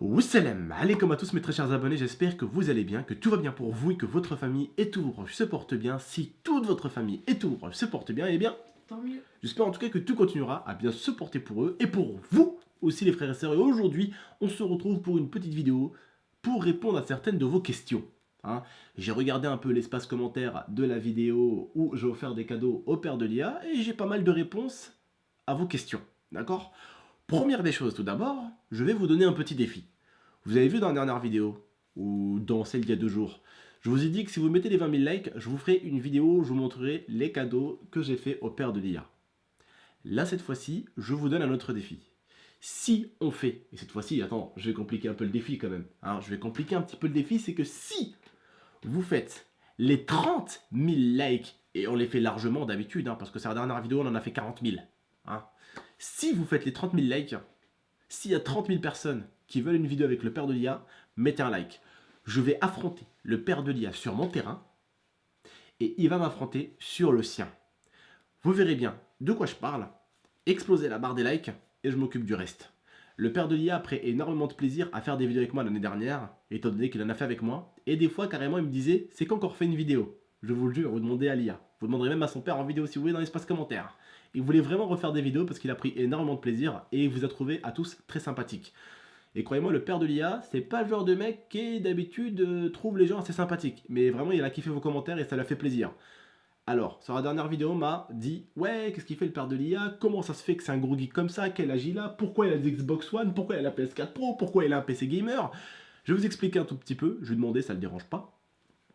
Wassalam, alaikum à tous mes très chers abonnés, j'espère que vous allez bien, que tout va bien pour vous et que votre famille et tous vos proches se portent bien. Si toute votre famille et tous vos proches se portent bien, eh bien, tant mieux. J'espère en tout cas que tout continuera à bien se porter pour eux et pour vous aussi les frères et sœurs. Et aujourd'hui, on se retrouve pour une petite vidéo pour répondre à certaines de vos questions. Hein. J'ai regardé un peu l'espace commentaire de la vidéo où j'ai offert des cadeaux au père de l'IA et j'ai pas mal de réponses à vos questions. D'accord? Première des choses, tout d'abord, je vais vous donner un petit défi. Vous avez vu dans la dernière vidéo, ou dans celle d'il y a 2 jours, je vous ai dit que si vous mettez les 20 000 likes, je vous ferai une vidéo où je vous montrerai les cadeaux que j'ai fait au père de l'IA. Là, cette fois-ci, je vous donne un autre défi. Si on fait, et cette fois-ci, attends, je vais compliquer un peu le défi quand même, hein, je vais compliquer un petit peu le défi, c'est que si vous faites les 30 000 likes, et on les fait largement d'habitude, hein, parce que c'est la dernière vidéo, on en a fait 40 000, hein. Si vous faites les 30 000 likes, s'il y a 30 000 personnes qui veulent une vidéo avec le père de l'IA, mettez un like. Je vais affronter le père de l'IA sur mon terrain et il va m'affronter sur le sien. Vous verrez bien de quoi je parle. Explosez la barre des likes et je m'occupe du reste. Le père de l'IA a pris énormément de plaisir à faire des vidéos avec moi l'année dernière, étant donné qu'il en a fait avec moi. Et des fois, carrément, il me disait c'est quand qu'on refait une vidéo. Je vous le jure, vous demandez à l'IA. Vous demanderez même à son père en vidéo si vous voulez dans l'espace commentaire. Il voulait vraiment refaire des vidéos parce qu'il a pris énormément de plaisir et il vous a trouvé à tous très sympathiques. Et croyez-moi, le père de l'IA, c'est pas le genre de mec qui d'habitude trouve les gens assez sympathiques. Mais vraiment, il a kiffé vos commentaires et ça lui a fait plaisir. Alors, sur la dernière vidéo, m'a dit ouais, qu'est-ce qu'il fait le père de l'IA? Comment ça se fait que c'est un gros geek comme ça? Quel âge il a? Pourquoi il a des Xbox One? Pourquoi il a la PS4 Pro? Pourquoi il a un PC gamer? Je vais vous expliquer un tout petit peu. Je lui ai demandé, ça le dérange pas.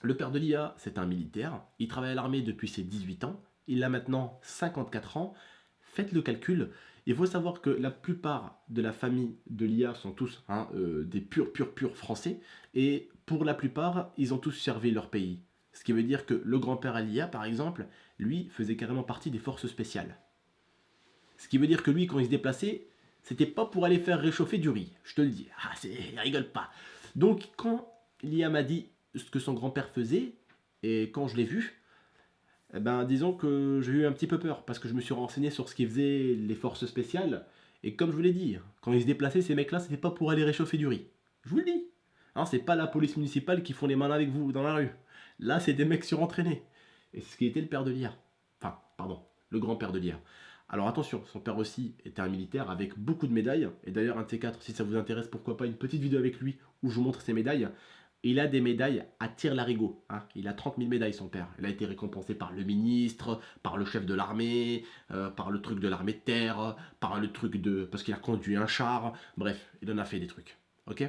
Le père de l'IA, c'est un militaire. Il travaille à l'armée depuis ses 18 ans. Il a maintenant 54 ans. Faites le calcul. Il faut savoir que la plupart de la famille de l'IA sont tous des purs français. Et pour la plupart, ils ont tous servi leur pays. Ce qui veut dire que le grand-père à l'IA, par exemple, lui, faisait carrément partie des forces spéciales. Ce qui veut dire que lui, quand il se déplaçait, c'était pas pour aller faire réchauffer du riz. Je te le dis. Ah, il rigole pas. Donc, quand l'IA m'a dit ce que son grand-père faisait, et quand je l'ai vu, eh ben, disons que j'ai eu un petit peu peur, parce que je me suis renseigné sur ce qu'ils faisaient les forces spéciales, et comme je vous l'ai dit, quand ils se déplaçaient, ces mecs-là, c'était pas pour aller réchauffer du riz. Je vous le dis. Hein, c'est pas la police municipale qui font les malins avec vous dans la rue. Là, c'est des mecs surentraînés. Et c'est ce qui était le père de l'IA. Enfin, pardon, le grand-père de l'IA. Alors attention, son père aussi était un militaire avec beaucoup de médailles. Et d'ailleurs, un de ces quatre, si ça vous intéresse, pourquoi pas une petite vidéo avec lui où je vous montre ses médailles. Il a des médailles à tire-larigot. Hein. Il a 30 000 médailles, son père. Il a été récompensé par le ministre, par le chef de l'armée, par le truc de l'armée de terre, par le truc de... parce qu'il a conduit un char. Bref, il en a fait des trucs. Ok?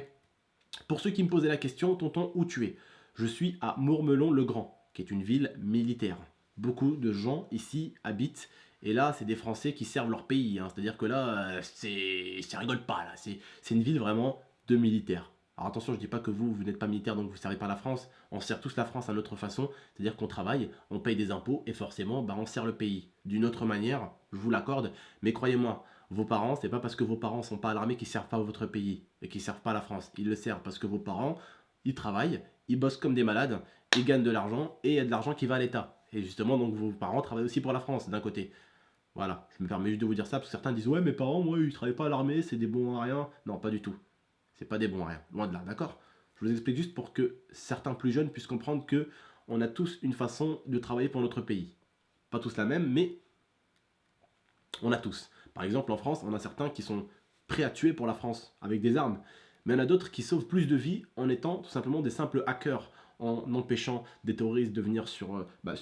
Pour ceux qui me posaient la question, tonton, où tu es? Je suis à Mourmelon-le-Grand, qui est une ville militaire. Beaucoup de gens ici habitent, et là, c'est des Français qui servent leur pays. Hein. C'est-à-dire que là, ça rigole pas. Là, c'est une ville vraiment de militaires. Alors attention, je ne dis pas que vous n'êtes pas militaire, donc vous ne servez pas la France. On sert tous la France à notre façon, c'est-à-dire qu'on travaille, on paye des impôts, et forcément, bah, on sert le pays. D'une autre manière, je vous l'accorde, mais croyez-moi, vos parents, c'est pas parce que vos parents sont pas à l'armée qu'ils servent pas votre pays et qu'ils servent pas la France. Ils le servent parce que vos parents, ils travaillent, ils bossent comme des malades, ils gagnent de l'argent et il y a de l'argent qui va à l'État. Et justement, donc vos parents travaillent aussi pour la France d'un côté. Voilà, je me permets juste de vous dire ça parce que certains disent ouais, mes parents, moi, ils travaillent pas à l'armée, c'est des bons à rien. Non, pas du tout. C'est pas des bons à rien, loin de là, d'accord? Je vous explique juste pour que certains plus jeunes puissent comprendre que on a tous une façon de travailler pour notre pays. Pas tous la même, mais on a tous. Par exemple, en France, on a certains qui sont prêts à tuer pour la France avec des armes. Mais il y en a d'autres qui sauvent plus de vies en étant tout simplement des simples hackers, en empêchant des terroristes de venir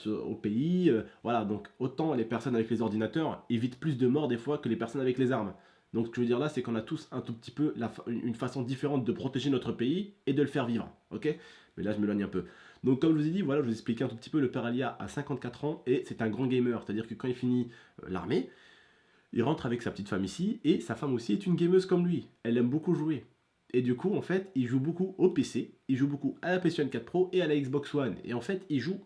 au pays. Voilà, donc autant les personnes avec les ordinateurs évitent plus de morts des fois que les personnes avec les armes. Donc ce que je veux dire là, c'est qu'on a tous un tout petit peu une façon différente de protéger notre pays et de le faire vivre. Ok? Mais là, je m'éloigne un peu. Donc comme je vous ai dit, voilà, je vous ai expliqué un tout petit peu, le père Alia a 54 ans et c'est un grand gamer. C'est-à-dire que quand il finit l'armée, il rentre avec sa petite femme ici, et sa femme aussi est une gameuse comme lui. Elle aime beaucoup jouer. Et du coup, en fait, il joue beaucoup au PC, il joue beaucoup à la PlayStation 4 Pro et à la Xbox One. Et en fait, il joue,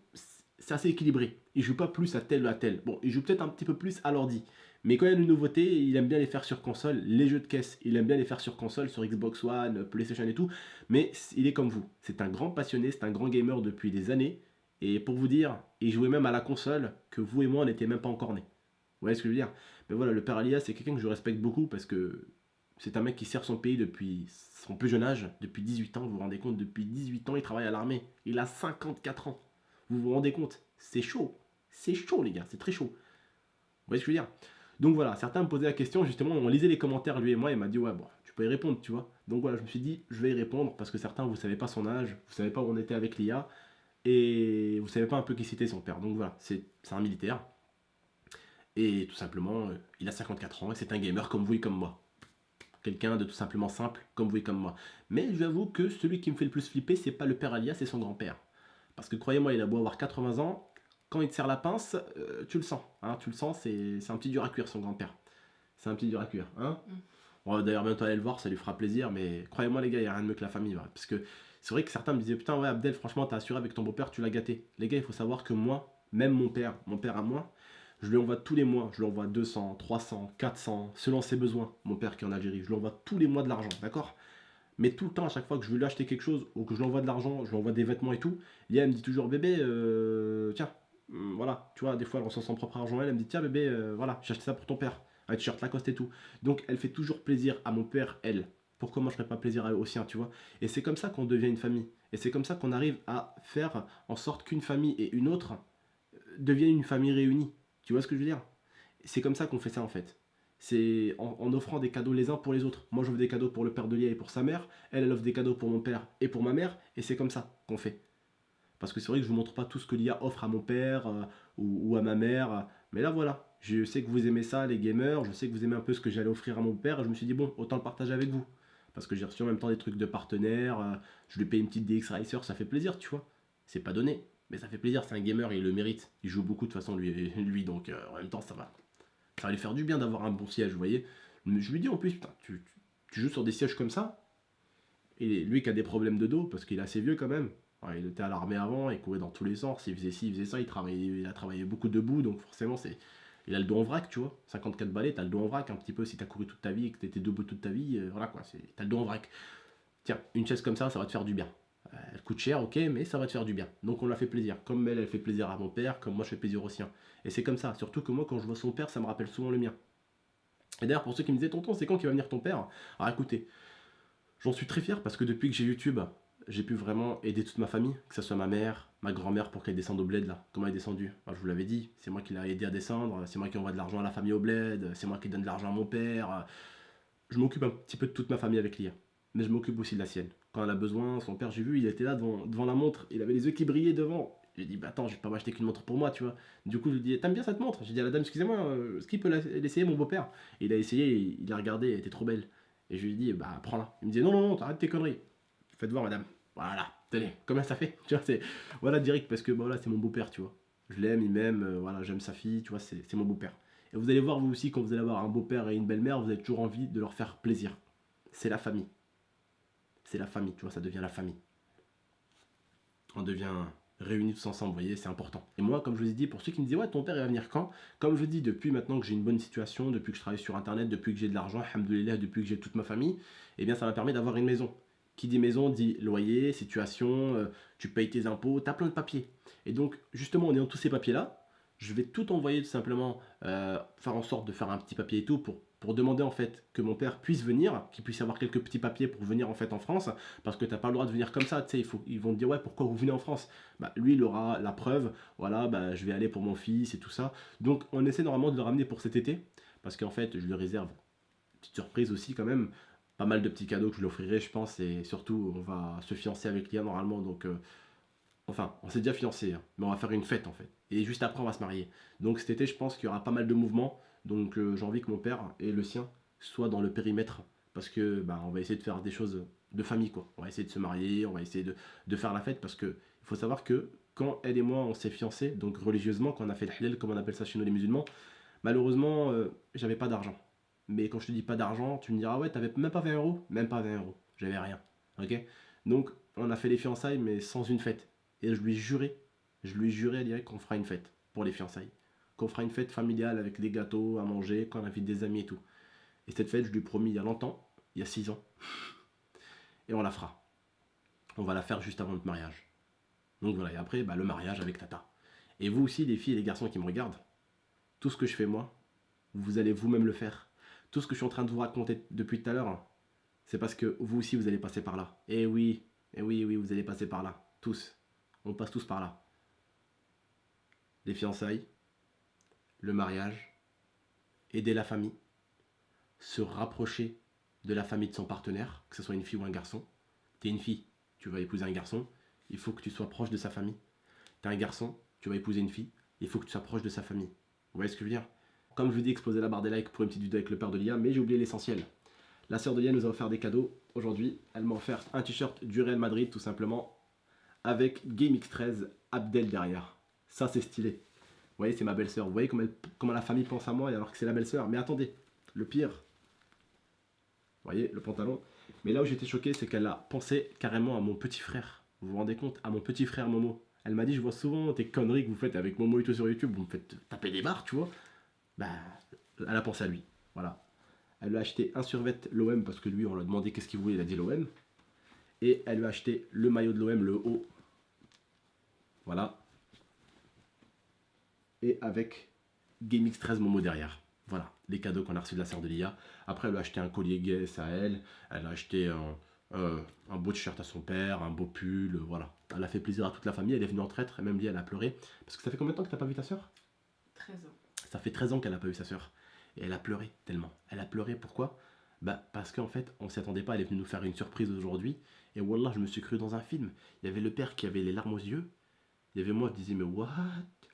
c'est assez équilibré. Il joue pas plus à tel ou à tel. Bon, il joue peut-être un petit peu plus à l'ordi. Mais quand il y a une nouveauté, il aime bien les faire sur console. Les jeux de caisse, il aime bien les faire sur console, sur Xbox One, PlayStation et tout. Mais il est comme vous. C'est un grand passionné, c'est un grand gamer depuis des années. Et pour vous dire, il jouait même à la console que vous et moi, on n'était même pas encore nés. Vous voyez ce que je veux dire? Mais voilà, le père Alia, c'est quelqu'un que je respecte beaucoup parce que C'est un mec qui sert son pays depuis son plus jeune âge, depuis 18 ans, vous vous rendez compte, depuis 18 ans, il travaille à l'armée. Il a 54 ans. Vous vous rendez compte? C'est chaud. C'est chaud, les gars, c'est très chaud. Vous voyez ce que je veux dire? Donc voilà, certains me posaient la question, justement, on lisait les commentaires, lui et moi, il m'a dit, ouais, bon, tu peux y répondre, tu vois. Donc voilà, je me suis dit, je vais y répondre, parce que certains, vous savez pas son âge, vous savez pas où on était avec l'IA, et vous savez pas un peu qui c'était son père. Donc voilà, c'est un militaire, et tout simplement, il a 54 ans, et c'est un gamer comme vous et comme moi. Quelqu'un de tout simplement simple, comme vous et comme moi. Mais je vous avoue que celui qui me fait le plus flipper, c'est pas le père Alia, c'est son grand-père. Parce que croyez-moi, il a beau avoir 80 ans, quand il te serre la pince, tu le sens. Hein, tu le sens, c'est un petit dur à cuire, son grand-père. C'est un petit dur à cuire. Hein. On va d'ailleurs bientôt aller le voir, ça lui fera plaisir, mais croyez-moi les gars, il n'y a rien de mieux que la famille. Parce que c'est vrai que certains me disaient, putain ouais Abdel, franchement, t'as assuré avec ton beau-père, tu l'as gâté. Les gars, il faut savoir que moi, même mon père à moi, je lui envoie tous les mois, je lui envoie 200, 300, 400, selon ses besoins, mon père qui est en Algérie, je lui envoie tous les mois de l'argent, d'accord? Mais tout le temps, à chaque fois que je veux lui acheter quelque chose, ou que je lui envoie de l'argent, je lui envoie des vêtements et tout, Lia elle me dit toujours, bébé, tiens, voilà, tu vois, des fois elle reçoit son propre argent, elle me dit, tiens bébé, voilà, j'ai acheté ça pour ton père, un t-shirt Lacoste et tout. Donc elle fait toujours plaisir à mon père, elle. Pourquoi moi je ferais pas plaisir au sien, tu vois? Et c'est comme ça qu'on devient une famille. Et c'est comme ça qu'on arrive à faire en sorte qu'une famille et une autre deviennent une famille réunie. Tu vois ce que je veux dire? C'est comme ça qu'on fait ça en fait. C'est en offrant des cadeaux les uns pour les autres. Moi j'offre des cadeaux pour le père de Lia et pour sa mère. Elle offre des cadeaux pour mon père et pour ma mère. Et c'est comme ça qu'on fait. Parce que c'est vrai que je vous montre pas tout ce que Lia offre à mon père ou à ma mère. Mais là voilà. Je sais que vous aimez ça, les gamers. Je sais que vous aimez un peu ce que j'allais offrir à mon père. Et je me suis dit, bon, autant le partager avec vous. Parce que j'ai reçu en même temps des trucs de partenaires. Je lui paye une petite DX Racer. Ça fait plaisir, tu vois. C'est pas donné. Mais ça fait plaisir. C'est un gamer et il le mérite. Il joue beaucoup de toute façon, lui donc en même temps, ça va lui faire du bien d'avoir un bon siège, vous voyez. Je lui dis en plus, putain, tu joues sur des sièges comme ça. Et lui qui a des problèmes de dos, parce qu'il est assez vieux quand même. Ouais, il était à l'armée avant, il courait dans tous les sens, il faisait ci, il faisait ça, il a travaillé beaucoup debout, donc forcément il a le dos en vrac, tu vois. 54 balais, t'as le dos en vrac un petit peu si t'as couru toute ta vie et que t'étais debout toute ta vie, voilà quoi, t'as le dos en vrac. Tiens, une chaise comme ça va te faire du bien. Elle coûte cher, ok, mais ça va te faire du bien. Donc on l'a fait plaisir. Comme elle fait plaisir à mon père, comme moi je fais plaisir au sien. Et c'est comme ça. Surtout que moi, quand je vois son père, ça me rappelle souvent le mien. Et d'ailleurs, pour ceux qui me disaient, tonton, c'est quand qu'il va venir ton père? Alors écoutez, j'en suis très fier parce que depuis que j'ai YouTube, j'ai pu vraiment aider toute ma famille, que ce soit ma mère, ma grand-mère pour qu'elle descende au bled là. Comment elle est descendue? Alors, je vous l'avais dit, c'est moi qui l'ai aidé à descendre, c'est moi qui envoie de l'argent à la famille au bled, c'est moi qui donne de l'argent à mon père. Je m'occupe un petit peu de toute ma famille avec l'IA. Mais je m'occupe aussi de la sienne. Quand elle a besoin, son père, j'ai vu, il était là devant la montre, il avait les yeux qui brillaient devant. J'ai dit, bah attends, je vais pas m'acheter qu'une montre pour moi, tu vois. Du coup, je lui ai dit, t'aimes bien cette montre? J'ai dit à la dame, excusez-moi, est-ce qu'il peut l'essayer, mon beau-père? Il a essayé, il a regardé, elle était trop belle. Et je lui ai dit, bah prends-la. Il me disait, non, non, non, t'arrêtes tes conneries. Faites voir, madame. Voilà, tenez, combien ça fait? Tu vois, c'est. Voilà, direct, parce que bah, voilà, c'est mon beau-père, tu vois. Je l'aime, il m'aime, voilà, j'aime sa fille, tu vois, c'est mon beau-père. Et vous allez voir, vous aussi, quand vous allez avoir un beau-père et une belle-mère, vous avez toujours envie de leur faire plaisir. C'est la famille. C'est la famille, tu vois, ça devient la famille. On devient réunis tous ensemble, vous voyez, c'est important. Et moi, comme je vous ai dit, pour ceux qui me disent, ouais, ton père, il va venir quand? Comme je vous dis, depuis maintenant que j'ai une bonne situation, depuis que je travaille sur Internet, depuis que j'ai de l'argent, alhamdoulilah, depuis que j'ai toute ma famille, eh bien, ça m'a permis d'avoir une maison. Qui dit maison dit loyer, situation, tu payes tes impôts, tu as plein de papiers. Et donc, justement, en ayant tous ces papiers-là, je vais tout envoyer tout simplement, faire en sorte de faire un petit papier et tout pour demander en fait que mon père puisse venir, qu'il puisse avoir quelques petits papiers pour venir en fait en France, parce que t'as pas le droit de venir comme ça, tu sais, ils vont te dire ouais pourquoi vous venez en France? Bah lui il aura la preuve, voilà, bah je vais aller pour mon fils et tout ça. Donc on essaie normalement de le ramener pour cet été, parce qu'en fait je lui réserve une petite surprise aussi quand même, pas mal de petits cadeaux que je lui offrirai je pense, et surtout on va se fiancer avec Lia normalement, donc enfin, on s'est déjà fiancé, hein, mais on va faire une fête en fait. Et juste après, on va se marier. Donc cet été, je pense qu'il y aura pas mal de mouvements. Donc j'ai envie que mon père et le sien soient dans le périmètre. Parce que bah, on va essayer de faire des choses de famille, quoi. On va essayer de se marier, on va essayer de faire la fête. Parce que il faut savoir que quand elle et moi, on s'est fiancés, donc religieusement, quand on a fait le halal, comme on appelle ça chez nous les musulmans, malheureusement, j'avais pas d'argent. Mais quand je te dis pas d'argent, tu me diras, ouais, t'avais même pas 20 euros? Même pas 20 euros. J'avais rien. Ok. Donc on a fait les fiançailles, mais sans une fête. Et je lui ai juré à direct qu'on fera une fête pour les fiançailles. Qu'on fera une fête familiale avec des gâteaux à manger, qu'on invite des amis et tout. Et cette fête, je lui ai promis il y a longtemps, il y a 6 ans. Et on la fera. On va la faire juste avant notre mariage. Donc voilà, et après, bah, le mariage avec Tata. Et vous aussi, les filles et les garçons qui me regardent, tout ce que je fais moi, vous allez vous-même le faire. Tout ce que je suis en train de vous raconter depuis tout à l'heure, c'est parce que vous aussi, vous allez passer par là. Et oui, vous allez passer par là. Tous. On passe tous par là. Les fiançailles, le mariage, aider la famille, se rapprocher de la famille de son partenaire, que ce soit une fille ou un garçon. T'es une fille, tu vas épouser un garçon, il faut que tu sois proche de sa famille. T'es un garçon, tu vas épouser une fille, il faut que tu sois proche de sa famille. Vous voyez ce que je veux dire? Comme je vous dis, explosez la barre des likes pour une petite vidéo avec le père de Lia, mais j'ai oublié l'essentiel. La sœur de Lia nous a offert des cadeaux aujourd'hui. Elle m'a offert un t-shirt du Real Madrid, tout simplement, avec GameX13 Abdel derrière. Ça, c'est stylé. Vous voyez, c'est ma belle-sœur. Vous voyez comment la famille pense à moi alors que c'est la belle-sœur. Mais attendez, le pire, vous voyez, le pantalon. Mais là où j'étais choqué, c'est qu'elle a pensé carrément à mon petit frère. Vous vous rendez compte? À mon petit frère Momo. Elle m'a dit, je vois souvent tes conneries que vous faites avec Momo et tout sur YouTube, vous me faites taper des barres, tu vois. Bah, elle a pensé à lui. Voilà. Elle lui a acheté un survêt l'OM parce que lui, on lui a demandé qu'est-ce qu'il voulait, il a dit l'OM. Et elle lui a acheté le maillot de l'OM, le haut. Voilà. Et avec GameX13 Momo derrière. Voilà, les cadeaux qu'on a reçus de la sœur de Lia. Après, elle a acheté un collier Guess à elle. Elle a acheté un beau t-shirt à son père, un beau pull. Voilà. Elle a fait plaisir à toute la famille. Elle est venue en traître. Et même Lia, elle a pleuré. Parce que ça fait combien de temps que tu n'as pas vu ta sœur? 13 ans. Ça fait 13 ans qu'elle n'a pas vu sa sœur. Et elle a pleuré tellement. Elle a pleuré, pourquoi? Bah parce qu'en fait, on s'y attendait pas. Elle est venue nous faire une surprise aujourd'hui. Et wallah, je me suis cru dans un film. Il y avait le père qui avait les larmes aux yeux. Il y avait moi qui disais, mais what?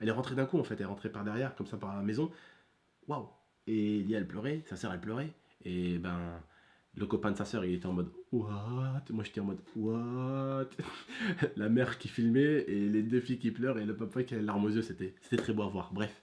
Elle est rentrée d'un coup, en fait. Elle est rentrée par derrière, comme ça, par la maison. Waouh! Et Lia, elle pleurait, sa sœur, elle pleurait. Et ben, le copain de sa sœur, il était en mode what? Moi, j'étais en mode what? La mère qui filmait et les deux filles qui pleurent et le papa qui a les larmes aux yeux, c'était très beau à voir. Bref,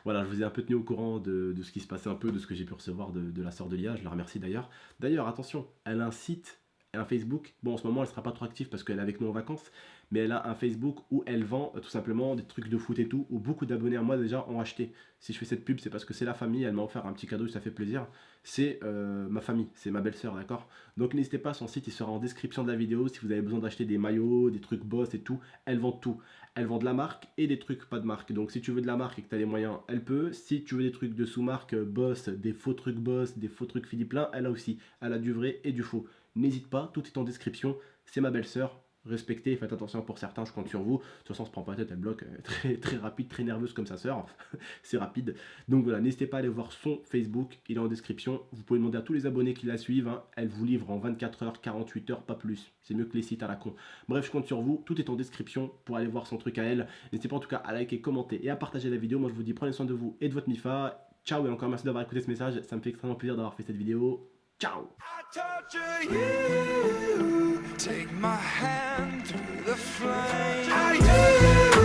voilà, je vous ai un peu tenu au courant de ce qui se passait un peu, de ce que j'ai pu recevoir de la sœur de Lia. Je la remercie d'ailleurs. D'ailleurs, attention, elle a un site, un Facebook. Bon, en ce moment, elle sera pas trop active parce qu'elle est avec nous en vacances. Mais elle a un Facebook où elle vend tout simplement des trucs de foot et tout, où beaucoup d'abonnés à moi déjà ont acheté. Si je fais cette pub, c'est parce que c'est la famille, elle m'a offert un petit cadeau, ça fait plaisir. C'est ma famille, c'est ma belle-sœur, d'accord? Donc n'hésitez pas, son site il sera en description de la vidéo. Si vous avez besoin d'acheter des maillots, des trucs Boss et tout, elle vend tout. Elle vend de la marque et des trucs pas de marque. Donc si tu veux de la marque et que tu as les moyens, elle peut. Si tu veux des trucs de sous-marque, Boss, des faux trucs Boss, des faux trucs Philippe Plein, elle a aussi. Elle a du vrai et du faux. N'hésite pas, tout est en description. C'est ma belle-sœur. Respectez, faites attention pour certains, je compte sur vous. De toute façon, on se prend pas la tête, elle bloque très rapide, très nerveuse comme sa sœur. C'est rapide. Donc voilà, n'hésitez pas à aller voir son Facebook, il est en description. Vous pouvez demander à tous les abonnés qui la suivent. Hein. Elle vous livre en 24 heures, 48 heures, pas plus. C'est mieux que les sites à la con. Bref, je compte sur vous. Tout est en description pour aller voir son truc à elle. N'hésitez pas en tout cas à liker, commenter et à partager la vidéo. Moi, je vous dis, prenez soin de vous et de votre MIFA. Ciao et encore merci d'avoir écouté ce message. Ça me fait extrêmement plaisir d'avoir fait cette vidéo. Ciao. Take my hand through the flame.